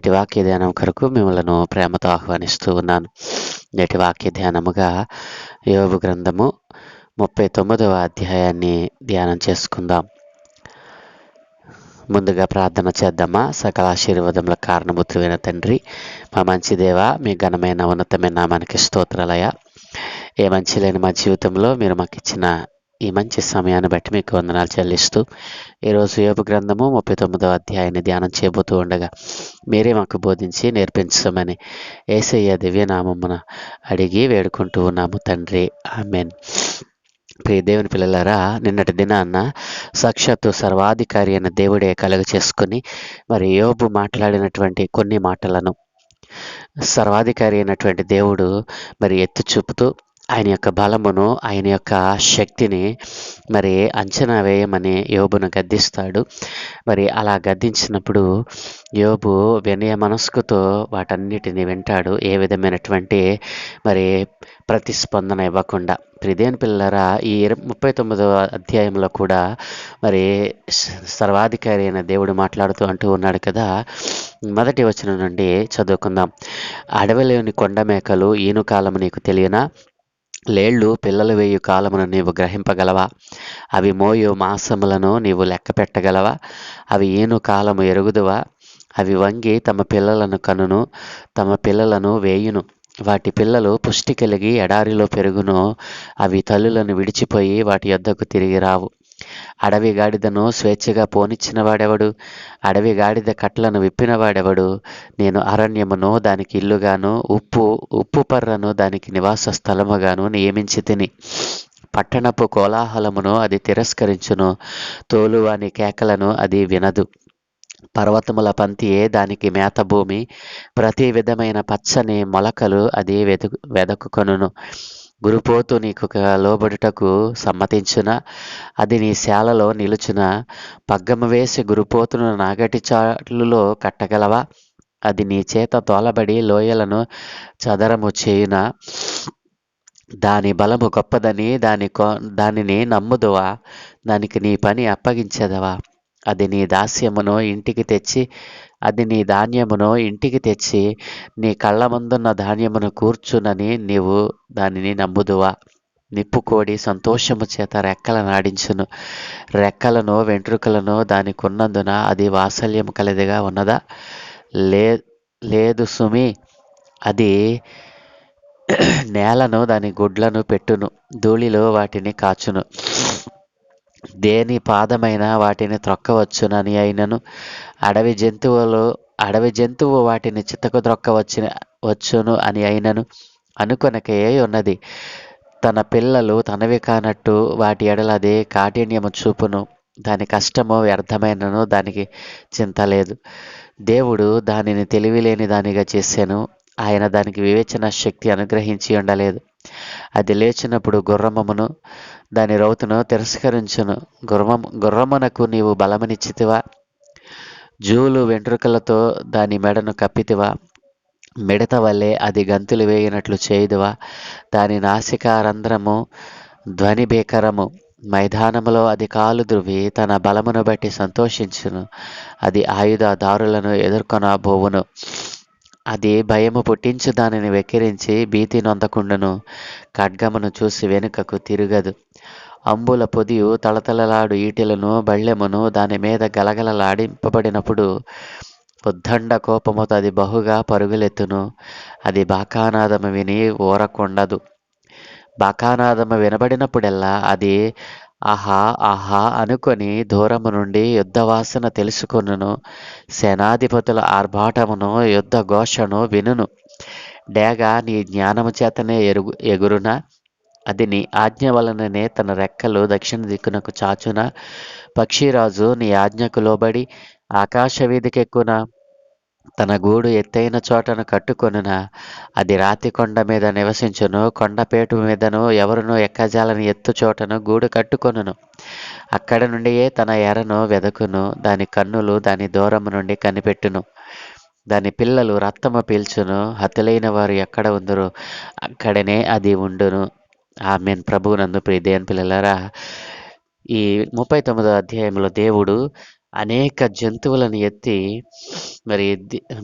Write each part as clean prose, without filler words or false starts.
నేటి వాక్య ధ్యానం కొరకు మిమ్మలను ప్రేమతో ఆహ్వానిస్తూ ఉన్నాను. నేటి వాక్య ధ్యానముగా యోబు గ్రంథము 39వ అధ్యాయాన్ని ధ్యానం చేసుకుందాం. ముందుగా ప్రార్థన చేద్దామా. సకల ఆశీర్వాదముల కారణభూతుడైన తండ్రి, మా మంచి దేవ, మీ ఘనమైన ఉన్నతమైన నామానికి స్తోత్రాలయ. ఏ మంచి లేని మా జీవితంలో మీరు మాకు ఇచ్చిన ఈ మంచి సమయాన్ని బట్టి మీకు వందనాలు చెల్లిస్తూ, ఈరోజు యోబు గ్రంథము 39వ అధ్యాయాన్ని ధ్యానం చేయబోతూ ఉండగా మీరే మాకు బోధించి నేర్పించమని యేసయ్య దివ్యనామమున అడిగి వేడుకుంటూ ఉన్నాము తండ్రి. ఆమెన్. ప్రియ దేవుని పిల్లలారా, నిన్నటి దినాన్న సాక్షాత్తు సర్వాధికారి అయిన దేవుడే కలుగ చేసుకుని మరి యోబు మాట్లాడినటువంటి కొన్ని మాటలను సర్వాధికారి అయినటువంటి దేవుడు మరి ఎత్తి చూపుతూ ఆయన యొక్క బలమును, ఆయన యొక్క శక్తిని మరి అంచనా వేయమని యోబును గద్దిస్తాడు. మరి అలా గద్దించినప్పుడు యోబు వినయ మనస్కుతో వాటన్నిటిని వింటాడు, ఏ విధమైనటువంటి మరి ప్రతిస్పందన ఇవ్వకుండా. ప్రియదేవుని పిల్లలారా, ఈ 39వ అధ్యాయంలో కూడా మరి సర్వాధికారి అయిన దేవుడు మాట్లాడుతూ అంటూ ఉన్నాడు కదా. మొదటి వచనం నుండి చదువుకుందాం. అడవిలోని కొండ మేకలు ఈను కాలము నీకు తెలియనా? లేళ్ళు పిల్లలు వేయు కాలమును నీవు గ్రహింపగలవా? అవి మోయు మాసములను నీవు లెక్క పెట్టగలవా? అవి ఈను కాలము ఎరుగుదువా? అవి వంగి తమ పిల్లలను కనును, తమ పిల్లలను వేయును. వాటి పిల్లలు పుష్టి కలిగి ఎడారిలో పెరుగును. అవి తల్లులను విడిచిపోయి వాటి యొద్దకు తిరిగి రావు. అడవి గాడిదను స్వేచ్ఛగా పోనిచ్చిన వాడెవడు? అడవి గాడిద కట్లను విప్పినవాడెవడు? నేను అరణ్యమును దానికి ఇల్లుగాను, ఉప్పు పర్రను దానికి నివాస స్థలముగాను నియమించి తిని. పట్టణపు కోలాహలమును అది తిరస్కరించును, తోలువాని కేకలను అది వినదు. పర్వతముల పంతియే దానికి మేత భూమి, ప్రతి విధమైన పచ్చని మొలకలు అది వెదకుకొనును. గురుపోతు నీకు లోబడుటకు సమ్మతించునా? అది నీ శాలలో నిలుచునా? పగ్గము వేసి గురుపోతును నాగటి చాలులో కట్టగలవా? అది నీ చేత తోలబడి లోయలను చదరము చేయునా? దాని బలము గొప్పదని దానిని నమ్ముదువా? దానికి నీ పని అప్పగించదవా? అది నీ ధాన్యమును ఇంటికి తెచ్చి నీ కళ్ళ ముందున్న ధాన్యమును కూర్చునని నీవు దానిని నమ్ముదువా? నిప్పుకోడి సంతోషము చేత రెక్కలను ఆడించును. రెక్కలను వెంట్రుకలను దానికున్నందున అది వాత్సల్యము కలదిగా ఉన్నదా? లేదు సుమి. అది నేలను దాని గుడ్లను పెట్టును, ధూళిలో వాటిని కాచును. దేని పాదమైన వాటిని త్రొక్కవచ్చునని అయినను అడవి జంతువు వాటిని చితకు వచ్చును అని అయినను అనుకొనకే ఉన్నది. తన పిల్లలు తనవి కానట్టు వాటి ఎడల అదే కాఠిన్యము చూపును. దాని కష్టము వ్యర్థమైనను దానికి చింత లేదు. దేవుడు దానిని తెలివిలేని దానిగా చేశాను. ఆయన దానికి వివేచన శక్తి అనుగ్రహించి ఉండలేదు. అది లేచినప్పుడు గుర్రమును దాని రౌతును తిరస్కరించును. గుర్రమునకు నీవు బలమునిచ్చితివా? జూలు వెంట్రుకలతో దాని మెడను కప్పితివా? మిడత వల్లే అది గంతులు వేయినట్లు చేయుదువా? దాని నాసికారంధ్రము ధ్వని భీకరము. మైదానములో అది కాలు ద్రువి తన బలమును బట్టి సంతోషించును. అది ఆయుధదారులను ఎదుర్కొనబోవును. అది భయము పుట్టించు దానిని వెక్కిరించి భీతి నొందకుండును. ఖడ్గమును చూసి వెనుకకు తిరగదు. అంబుల పొదియు తళతళలాడు ఈటెలను బళ్ళెమును దాని మీద గలగలలాడింపబడినప్పుడు ఉద్దండ కోపముతో అది బహుగా పరుగులెత్తును. అది బాకానాదము విని ఊరకుండదు. బాకానాదము వినబడినప్పుడెల్లా అది ఆహా ఆహా అనుకొని దూరము నుండి యుద్ధవాసన తెలుసుకొనును. సేనాధిపతుల ఆర్భాటమును, యుద్ధ ఘోషను వినును. డేగ నీ జ్ఞానము చేతనే ఎగురునా? అది నీ ఆజ్ఞ వలననే తన రెక్కలు దక్షిణ దిక్కునకు చాచున. పక్షిరాజు నీ ఆజ్ఞకు లోబడి ఆకాశ వీధికెక్కున. తన గూడు ఎత్తైన చోటను కట్టుకొనునా? అది రాతి కొండ మీద నివసించును. కొండపేటు మీదను ఎవరును ఎక్కజాలని ఎత్తు చోటను గూడు కట్టుకొనును. అక్కడ నుండియే తన ఎరను వెదకును. దాని కన్నులు దాని దూరము నుండి కనిపెట్టును. దాని పిల్లలు రక్తము పీల్చును. హతులైన వారు ఎక్కడ ఉందరో అక్కడనే అది ఉండును. ఆమెన్. ప్రభువునందు ప్రియ దేవుని పిల్లలారా, ఈ 39వ అధ్యాయంలో దేవుడు అనేక జంతువులను ఎత్తి మరి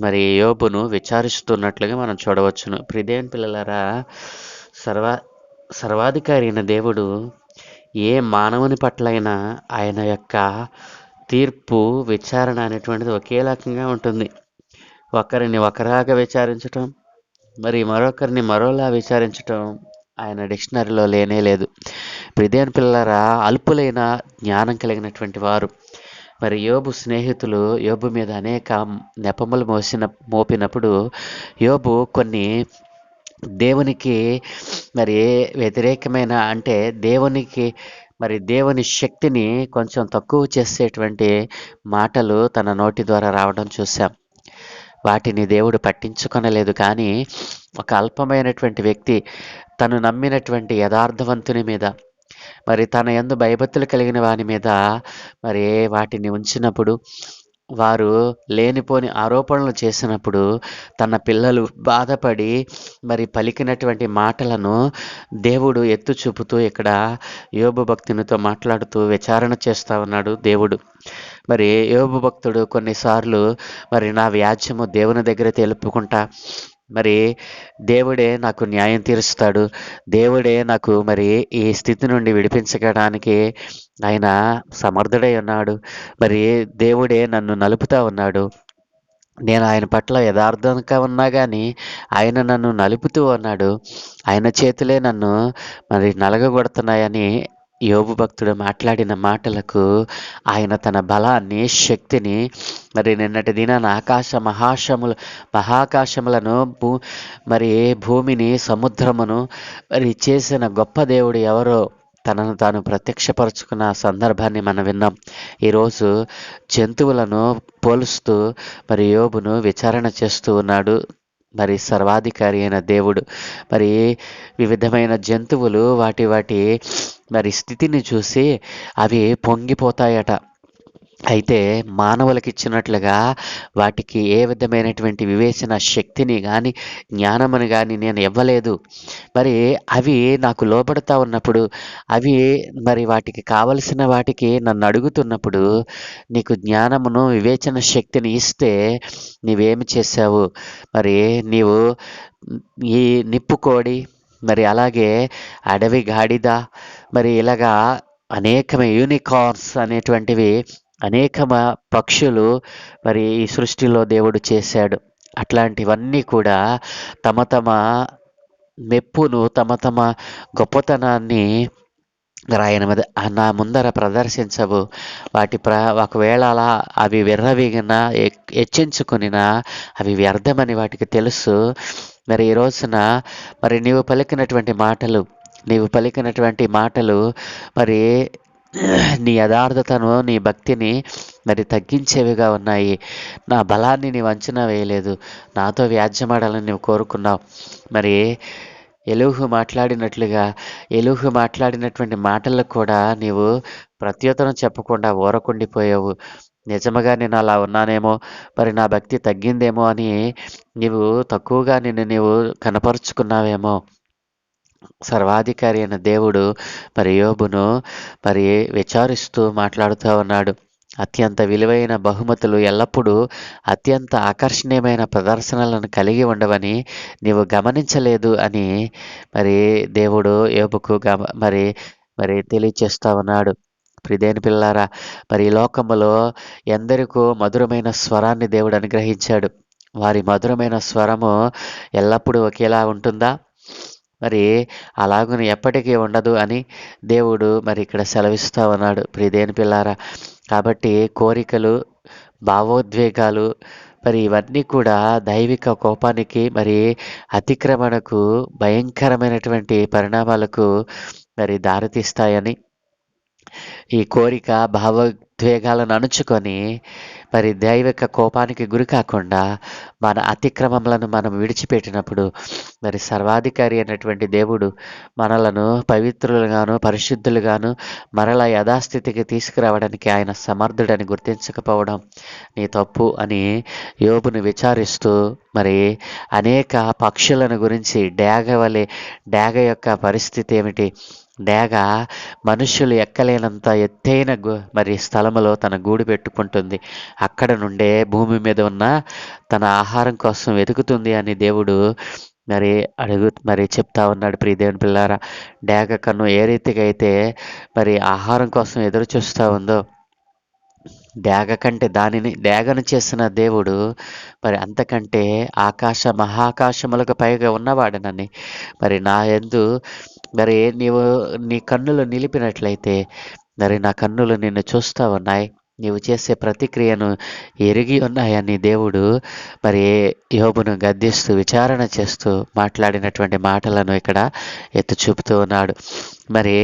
మరి యోబును విచారిస్తున్నట్లుగా మనం చూడవచ్చును. ప్రియదేవుని పిల్లలారా, సర్వ సర్వాధికారి అయిన దేవుడు ఏ మానవుని పట్లైనా ఆయన యొక్క తీర్పు, విచారణ అనేటువంటిది ఒకే రకంగా ఉంటుంది. ఒకరిని ఒకలాగా విచారించటం, మరి మరొకరిని మరోలా విచారించటం ఆయన డిక్షనరీలో లేనే లేదు. ప్రియదేవుని పిల్లలారా, అల్పులైన జ్ఞానం కలిగినటువంటి వారు మరి యోబు స్నేహితులు యోబు మీద అనేక నెపములు మోపినప్పుడు యోబు కొన్ని దేవునికి మరి వ్యతిరేకమైన, అంటే దేవుని శక్తిని కొంచెం తక్కువ చేసేటువంటి మాటలు తన నోటి ద్వారా రావడం చూసాం. వాటిని దేవుడు పట్టించుకొనలేదు. కానీ ఒక అల్పమైనటువంటి వ్యక్తి తను నమ్మినటువంటి యథార్థవంతుని మీద, మరి తన యందు భయభక్తులు కలిగిన వాని మీద మరి వాటిని ఉంచినప్పుడు, వారు లేనిపోని ఆరోపణలు చేసినప్పుడు తన పిల్లలు బాధపడి మరి పలికినటువంటి మాటలను దేవుడు ఎత్తు చూపుతూ ఇక్కడ యోబు భక్తునితో మాట్లాడుతూ విచారణ చేస్తా ఉన్నాడు దేవుడు. మరి యోబు భక్తుడు కొన్నిసార్లు మరి నా వ్యాజ్యము దేవుని దగ్గర తెలుపుకుంటా, మరి దేవుడే నాకు న్యాయం తీరుస్తాడు, దేవుడే నాకు మరి ఈ స్థితి నుండి విడిపించడానికి ఆయన సమర్థుడై ఉన్నాడు, మరి దేవుడే నన్ను నలుపుతా ఉన్నాడు, నేను ఆయన పట్ల యథార్థంగా ఉన్నా కానీ ఆయన నన్ను నలుపుతూ ఉన్నాడు, ఆయన చేతులే నన్ను మరి నలగగొడుతున్నాయని యోబు భక్తుడు మాట్లాడిన మాటలకు ఆయన తన బలాన్ని, శక్తిని, మరి నిన్నటి దినాన మహాకాశములను మరి భూమిని, సముద్రమును మరి చేసిన గొప్ప దేవుడు ఎవరో తనను తాను ప్రత్యక్షపరుచుకున్న సందర్భాన్ని మనం విన్నాం. ఈరోజు జంతువులను పోలుస్తూ మరి యోబును విచారణ చేస్తూ ఉన్నాడు మరి సర్వాధికారి అయిన దేవుడు. మరి వివిధమైన జంతువులు వాటి మరి స్థితిని చూసి అవి పొంగిపోతాయట. అయితే మానవులకు ఇచ్చినట్లుగా వాటికి ఏ విధమైనటువంటి వివేచన శక్తిని కానీ జ్ఞానముని కానీ నేను ఇవ్వలేదు. మరి అవి నాకు లోబడుతూ ఉన్నప్పుడు, అవి మరి వాటికి కావలసిన వాటికి నన్ను అడుగుతున్నప్పుడు, నీకు జ్ఞానమును, వివేచన శక్తిని ఇస్తే నీవేమి చేశావు? మరి నీవు ఈ నిప్పుకోడి, మరి అలాగే అడవి గాడిద, మరి ఇలాగా అనేకమైన యూనికార్న్స్ అనేటువంటివి అనేక పక్షులు మరి ఈ సృష్టిలో దేవుడు చేశాడు. అట్లాంటివన్నీ కూడా తమ తమ మెప్పును, తమ గొప్పతనాన్ని ఆయన మీద నా ముందర ప్రదర్శించవు. ఒకవేళ అలా అవి విర్రవీగిన, హెచ్చించుకునినా అవి వ్యర్థమని వాటికి తెలుసు. మరి ఈ రోజున మరి నీవు పలికినటువంటి మాటలు మరి నీ యథార్థతను, నీ భక్తిని మరి తగ్గించేవిగా ఉన్నాయి. నా బలాన్ని నీవు అంచనా వేయలేదు, నాతో వ్యాజ్యమాడాలని నువ్వు కోరుకున్నావు. మరి ఎలీహు మాట్లాడినటువంటి మాటలకు కూడా నీవు ప్రత్యుత్తరం చెప్పకుండా ఊరకుండిపోయావు. నిజముగా నేను అలా ఉన్నానేమో, మరి నా భక్తి తగ్గిందేమో అని నీవు తక్కువగా నీవు కనపరుచుకున్నావేమో. సర్వాధికారి అయిన దేవుడు మరి యోబును మరి విచారిస్తూ మాట్లాడుతూ ఉన్నాడు. అత్యంత విలువైన బహుమతులు ఎల్లప్పుడూ అత్యంత ఆకర్షణీయమైన ప్రదర్శనలను కలిగి ఉండవని నీవు గమనించలేదు అని మరి దేవుడు యోబుకు మరి తెలియచేస్తా ఉన్నాడు. ప్రియదేని పిల్లారా, మరి ఈ లోకములో ఎందరికో మధురమైన స్వరాన్ని దేవుడు అనుగ్రహించాడు. వారి మధురమైన స్వరము ఎల్లప్పుడూ ఒకేలా ఉంటుందా? మరి అలాగుని ఎప్పటికీ ఉండదు అని దేవుడు మరి ఇక్కడ సెలవిస్తూ ఉన్నాడు. ప్రియదేని పిల్లారా, కాబట్టి కోరికలు, భావోద్వేగాలు మరి ఇవన్నీ కూడా దైవిక కోపానికి, మరి అతిక్రమణకు, భయంకరమైనటువంటి పరిణామాలకు మరి దారితీస్తాయని, ఈ కోరిక, భావోద్వేగాలను అణుచుకొని మరి దైవిక కోపానికి గురి కాకుండా మన అతిక్రమములను మనం విడిచిపెట్టినప్పుడు మరి సర్వాధికారి అయినటువంటి దేవుడు మనలను పవిత్రులుగాను, పరిశుద్ధులుగాను మరలా యథాస్థితికి తీసుకురావడానికి ఆయన సమర్థుడని గుర్తించకపోవడం నీ తప్పు అని యోబును విచారిస్తూ మరి అనేక పక్షులను గురించి, డేగ యొక్క పరిస్థితి ఏమిటి, డేగ మనుష్యులు ఎక్కలేనంత ఎత్తైన మరి స్థలములో తన గూడు పెట్టుకుంటుంది. అక్కడ నుండే భూమి మీద ఉన్న తన ఆహారం కోసం వెతుకుతుంది అని దేవుడు మరి చెప్తా ఉన్నాడు. ప్రియ దేవుని పిల్లారా, డేగ కన్ను ఏ రీతిగా అయితే మరి ఆహారం కోసం ఎదురు చూస్తూ ఉందో, డేగను చేసిన దేవుడు మరి అంతకంటే మహాకాశములకు పైగా ఉన్నవాడనని, మరి నా యందు మరి నీ కన్నులు నిలిపినట్లయితే మరి నా కన్నులు నిన్ను చూస్తూ ఉన్నాయి, నీవు చేసే ప్రతిక్రియను ఎరిగి ఉన్నాయని దేవుడు మరి యోబును గద్దిస్తూ విచారణ చేస్తూ మాట్లాడినటువంటి మాటలను ఇక్కడ ఎత్తి చూపుతూ ఉన్నాడు. మరి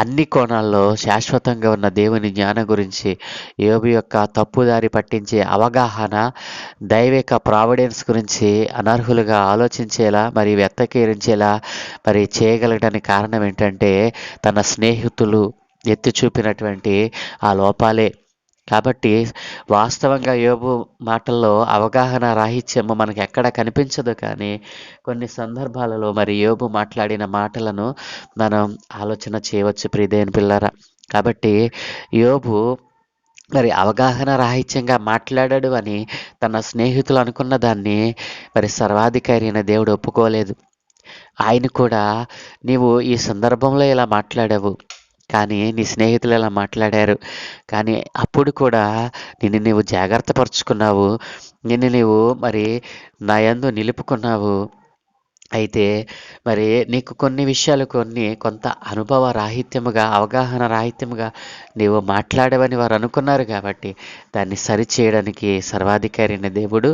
అన్ని కోణాల్లో శాశ్వతంగా ఉన్న దేవుని జ్ఞానం గురించి, యోబు యొక్క తప్పుదారి పట్టించే అవగాహన, దైవిక ప్రావిడెన్స్ గురించి అనర్హులుగా ఆలోచించేలా మరి వెత్తకీరించేలా మరి చేయగలగడానికి కారణం ఏంటంటే తన స్నేహితులు ఎత్తి చూపినటువంటి ఆ లోపాలే. కాబట్టి వాస్తవంగా యోబు మాటల్లో అవగాహన రాహిత్యము మనకు ఎక్కడ కనిపించదు, కానీ కొన్ని సందర్భాలలో మరి యోబు మాట్లాడిన మాటలను మనం ఆలోచన చేయవచ్చు ప్రియ దేవుని పిల్లరా. కాబట్టి యోబు మరి అవగాహన రాహిత్యంగా మాట్లాడాడు అని తన స్నేహితులు అనుకున్న దాన్ని మరి సర్వాధికారి అయిన దేవుడు ఒప్పుకోలేదు. ఆయన కూడా, నీవు ఈ సందర్భంలో ఇలా మాట్లాడావు, కానీ నీ స్నేహితులు ఇలా మాట్లాడారు, కానీ అప్పుడు కూడా నిన్ను నీవు జాగ్రత్త పరుచుకున్నావు, నిన్ను నీవు మరి నా యందు నిలుపుకున్నావు. అయితే మరి నీకు కొన్ని విషయాలు కొంత అనుభవ రాహిత్యముగా, అవగాహన రాహిత్యముగా నీవు మాట్లాడవని వారు అనుకున్నారు. కాబట్టి దాన్ని సరిచేయడానికి సర్వాధికారి అయిన దేవుడు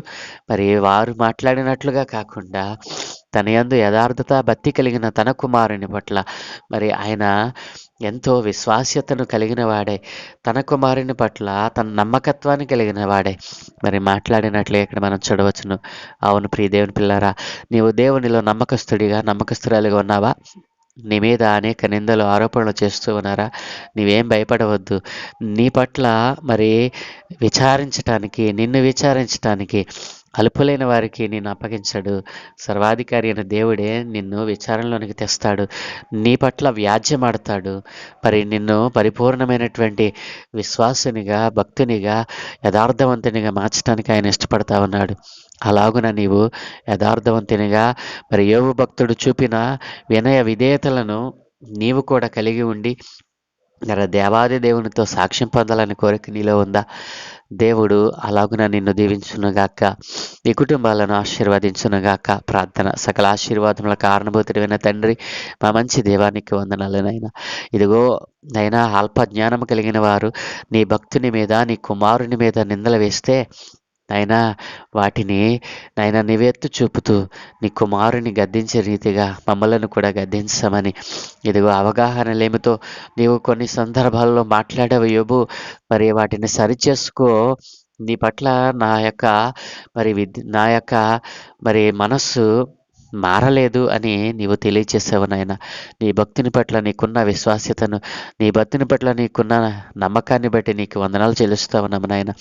మరి వారు మాట్లాడినట్లుగా కాకుండా తన యందు యథార్థత భక్తి కలిగిన తన కుమారుని పట్ల మరి ఆయన ఎంతో విశ్వాస్యతను కలిగిన వాడే, తన కుమారుని పట్ల తన నమ్మకత్వాన్ని కలిగిన వాడే మరి మాట్లాడినట్లే ఇక్కడ మనం చూడవచ్చును. అవును ప్రియ దేవుని పిల్లారా, నీవు దేవునిలో నమ్మకస్తురాలిగా ఉన్నావా? నీ మీద అనేక నిందలు, ఆరోపణలు చేస్తూ ఉన్నారా? నీవేం భయపడవద్దు. నీ పట్ల మరి నిన్ను విచారించటానికి అలుపులైన వారికి నిన్ను అప్పగించడు. సర్వాధికారి అయిన దేవుడే నిన్ను విచారణలోనికి తెస్తాడు, నీ పట్ల వ్యాజ్యమాడతాడు. మరి నిన్ను పరిపూర్ణమైనటువంటి విశ్వాసునిగా, భక్తునిగా, యథార్థవంతునిగా మార్చడానికి ఆయన ఇష్టపడతా ఉన్నాడు. అలాగున నీవు యథార్థవంతునిగా మరి యోబు భక్తుడు చూపిన వినయ విధేయతలను నీవు కూడా కలిగి ఉండి దేవాది దేవునితో సాక్ష్యం పొందాలని కోరిక నీలో ఉందా? దేవుడు అలాగున నిన్ను దీవించునుగాక, నీ కుటుంబాలను ఆశీర్వదించునుగాక. ప్రార్థన. సకల ఆశీర్వాదముల కారణభూతుడైన తండ్రి, మా మంచి దేవానికి వందనాలనైనా. ఇదిగో నైనా అల్ప జ్ఞానము కలిగిన వారు నీ భక్తుని మీద, నీ కుమారుని మీద నిందలు వేస్తే నైనా వాటిని నివేత్తు చూపుతూ నీ కుమారుని గద్దించే రీతిగా మమ్మలను కూడా గద్దించమని, ఇదిగో అవగాహన లేమితో నీవు కొన్ని సందర్భాల్లో మాట్లాడేవి యోబు, మరి వాటిని సరిచేసుకో. నీ పట్ల నా యొక్క మరి మనస్సు మారలేదు అని నీవు తెలియచేసావు నాయన. నీ భక్తుని పట్ల నీకున్న విశ్వాస్యతను, నీ భక్తుని పట్ల నీకున్న నమ్మకాన్ని బట్టి నీకు వందనాలు చెల్లిస్తావు నాయన.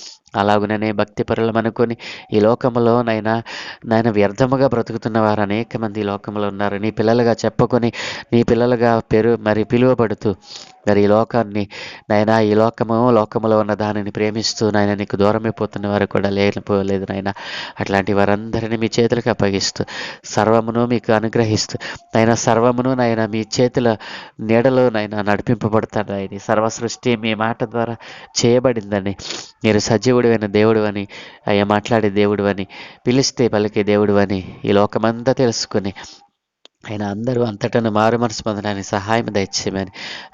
అలాగుననే భక్తి పరులం అనుకొని ఈ లోకంలో నాయన వ్యర్థముగా బ్రతుకుతున్న వారు అనేక మంది ఈ లోకంలో ఉన్నారు. నీ పిల్లలుగా చెప్పుకొని, నీ పిల్లలుగా పిలువబడుతూ మరి ఈ లోకాన్ని ఈ లోకములో ఉన్న దానిని ప్రేమిస్తూ నీకు దూరమైపోతున్న వారు కూడా లేకపోలేదు నాయన. అట్లాంటి వారందరినీ మీ చేతులకు అప్పగిస్తూ, సర్వమును మీకు అనుగ్రహిస్తూ సర్వమును మీ చేతుల నీడలో నడిపింపబడతాడు. సర్వ సృష్టి మీ మాట ద్వారా చేయబడిందని, మీరు సజీవుడివైన దేవుడు అని, మాట్లాడే దేవుడు అని, పిలిస్తే పలికే దేవుడు అని ఈ లోకమంతా తెలుసుకుని అందరూ అంతటను మారు మనసు పొందడానికి సహాయం దయచేయమని,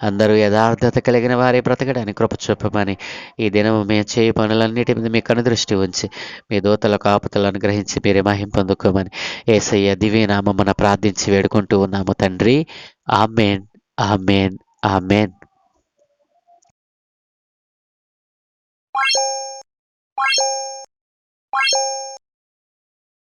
అందరూ యథార్థత కలిగిన వారే బ్రతకడానికి కృప చూపమని, ఈ దినము మేము చేయ పనులన్నిటి మీద మీ కనుదృష్టి ఉంచి మీ దూతల కాపుతలు అనుగ్రహించి మీరే మహిం పొందుకోమని యేసయ్య దివ్యనామమున ప్రార్థించి వేడుకుంటూ ఉన్నాము తండ్రి. ఆమేన్, ఆమేన్, ఆమేన్.